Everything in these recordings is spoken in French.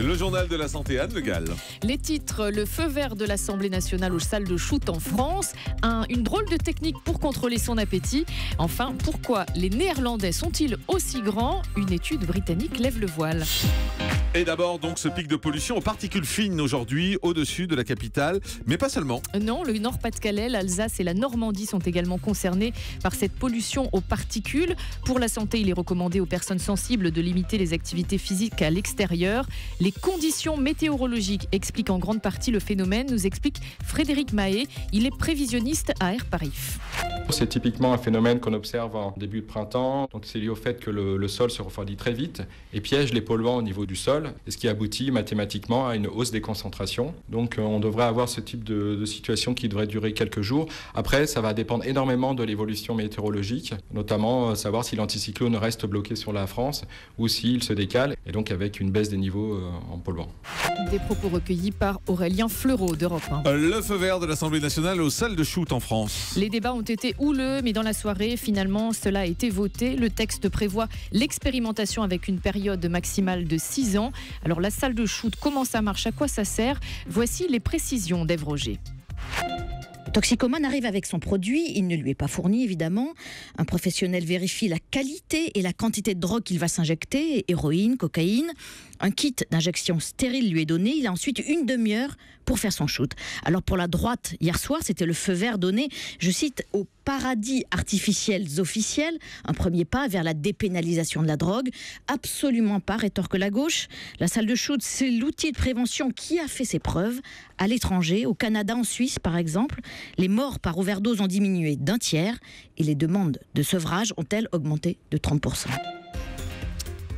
Le journal de la santé, Anne Le Gall. Les titres, le feu vert de l'Assemblée nationale aux salles de shoot en France, une drôle de technique pour contrôler son appétit. Enfin, pourquoi les Néerlandais sont-ils aussi grands? Une étude britannique lève le voile. Et d'abord, donc, ce pic de pollution aux particules fines aujourd'hui, au-dessus de la capitale, mais pas seulement. Non, le Nord-Pas-de-Calais, l'Alsace et la Normandie sont également concernés par cette pollution aux particules. Pour la santé, il est recommandé aux personnes sensibles de limiter les activités physiques à l'extérieur. Les conditions météorologiques expliquent en grande partie le phénomène, nous explique Frédéric Mahé. Il est prévisionniste à Air Paris. C'est typiquement un phénomène qu'on observe en début de printemps. Donc c'est lié au fait que le sol se refroidit très vite et piège les polluants au niveau du sol, et ce qui aboutit mathématiquement à une hausse des concentrations. Donc on devrait avoir ce type de situation qui devrait durer quelques jours. Après, ça va dépendre énormément de l'évolution météorologique, notamment savoir si l'anticyclone reste bloqué sur la France ou s'il se décale, et donc avec une baisse des niveaux en polluants. Des propos recueillis par Aurélien Fleureau d'Europe 1. Le feu vert de l'Assemblée nationale aux salles de shoot en France. Les débats ont été houleux, mais dans la soirée, finalement, cela a été voté. Le texte prévoit l'expérimentation avec une période maximale de 6 ans. Alors la salle de shoot, comment ça marche? À quoi ça sert? Voici les précisions d'Ève Roger. Le toxicomane arrive avec son produit, il ne lui est pas fourni évidemment. Un professionnel vérifie la qualité et la quantité de drogue qu'il va s'injecter, héroïne, cocaïne. Un kit d'injection stérile lui est donné, il a ensuite une demi-heure pour faire son shoot. Alors pour la droite, hier soir, c'était le feu vert donné, je cite, aux paradis artificiels officiels, un premier pas vers la dépénalisation de la drogue. Absolument pas, rétorque la gauche. La salle de shoot, c'est l'outil de prévention qui a fait ses preuves. À l'étranger, au Canada, en Suisse par exemple, les morts par overdose ont diminué d'un tiers et les demandes de sevrage ont-elles augmenté de 30%.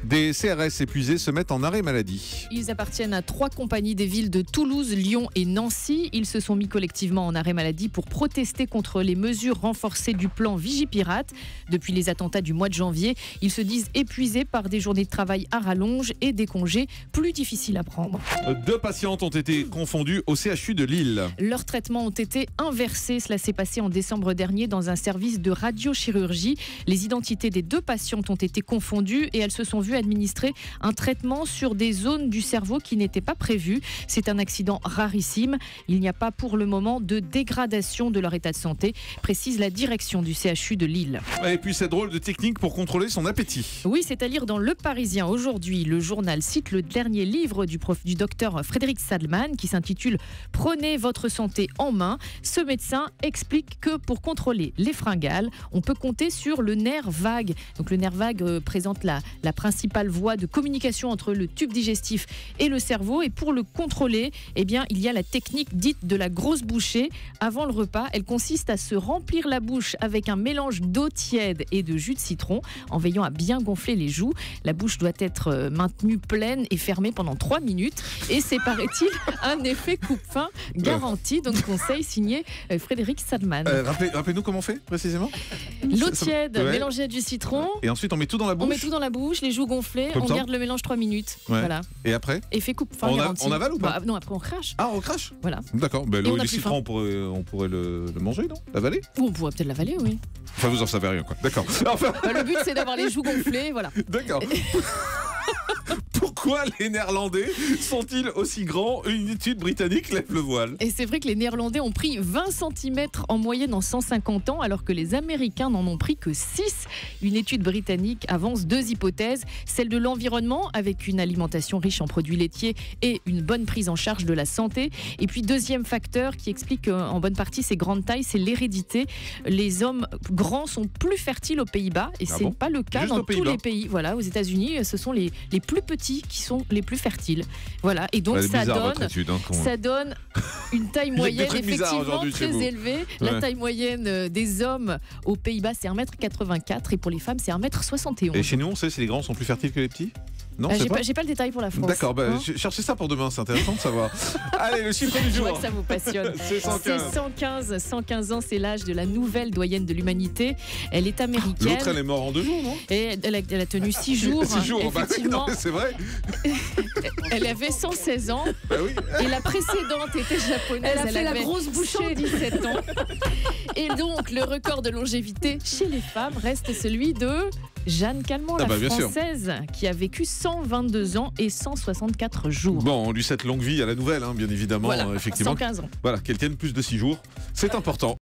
Des CRS épuisés se mettent en arrêt maladie. Ils appartiennent à 3 compagnies des villes de Toulouse, Lyon et Nancy. Ils se sont mis collectivement en arrêt maladie pour protester contre les mesures renforcées du plan Vigipirate. Depuis les attentats du mois de janvier, ils se disent épuisés par des journées de travail à rallonge et des congés plus difficiles à prendre. 2 patientes ont été confondues au CHU de Lille. Leurs traitements ont été inversés. Cela s'est passé en décembre dernier dans un service de radiochirurgie. Les identités des 2 patientes ont été confondues et elles se sont vues administrer un traitement sur des zones du cerveau qui n'étaient pas prévues. C'est un accident rarissime. Il n'y a pas pour le moment de dégradation de leur état de santé, précise la direction du CHU de Lille. Et puis cette drôle de technique pour contrôler son appétit. Oui, c'est à lire dans Le Parisien aujourd'hui. Le journal cite le dernier livre du docteur Frédéric Salman qui s'intitule « Prenez votre santé en main ». Ce médecin explique que pour contrôler les fringales, on peut compter sur le nerf vague. Donc le nerf vague présente la principale voie de communication entre le tube digestif et le cerveau, et pour le contrôler, eh bien, il y a la technique dite de la grosse bouchée. Avant le repas, elle consiste à se remplir la bouche avec un mélange d'eau tiède et de jus de citron en veillant à bien gonfler les joues. La bouche doit être maintenue pleine et fermée pendant 3 minutes et c'est, paraît-il, un effet coupe-faim garanti. Donc conseil signé Frédéric Salman. Rappelez-nous comment on fait précisément? L'eau tiède mélangée à du citron. Et ensuite on met tout dans la bouche? On met tout dans la bouche, les joues gonflées, on garde le mélange 3 minutes. Ouais. Voilà. Et après? Effet coupe-faim garanti. On avale ou pas? Non, après on crache. Ah, on crache? Voilà. D'accord. L'eau et le citron, on pourrait le manger, non? L'avaler? Ou on pourrait peut-être l'avaler, oui. Enfin, vous en savez rien, quoi. D'accord. Enfin... le but, c'est d'avoir les joues gonflées, voilà. D'accord. Pourquoi les Néerlandais sont-ils aussi grands? Une étude britannique lève le voile. Et c'est vrai que les Néerlandais ont pris 20 cm en moyenne en 150 ans, alors que les Américains n'en ont pris que 6. Une étude britannique avance 2 hypothèses. Celle de l'environnement, avec une alimentation riche en produits laitiers et une bonne prise en charge de la santé. Et puis, deuxième facteur qui explique en bonne partie ces grandes tailles, c'est l'hérédité. Les hommes grands sont plus fertiles aux Pays-Bas, et c'est pas le cas dans tous les pays. Voilà, aux États-Unis, ce sont les plus petits qui sont les plus fertiles. Voilà, et donc ça donne une taille moyenne effectivement très élevée. La taille moyenne des hommes aux Pays-Bas, c'est 1m84 et pour les femmes, c'est 1m71. Et chez nous, on sait si les grands sont plus fertiles que les petits? Non, j'ai pas le détail pour la France. D'accord, cherchez ça pour demain, c'est intéressant de savoir. Allez, le chiffre du jour. Je vois que ça vous passionne. C'est 115. 115 ans, c'est l'âge de la nouvelle doyenne de l'humanité. Elle est américaine. L'autre, elle est morte en 2 jours, non? Et elle a tenu 6 jours. 6 jours, effectivement. C'est vrai. Elle avait 116 ans. Bah oui. Et la précédente était japonaise. Elle avait la grosse bouchée. 117 ans. Et donc, le record de longévité chez les femmes reste celui de Jeanne Calment, Ah la bah, bien sûr. française, qui a vécu 122 ans et 164 jours. Bon, on lui souhaite longue vie à la nouvelle, hein, bien évidemment. Voilà, Effectivement. 115 ans. Voilà, qu'elle tienne plus de 6 jours. C'est important.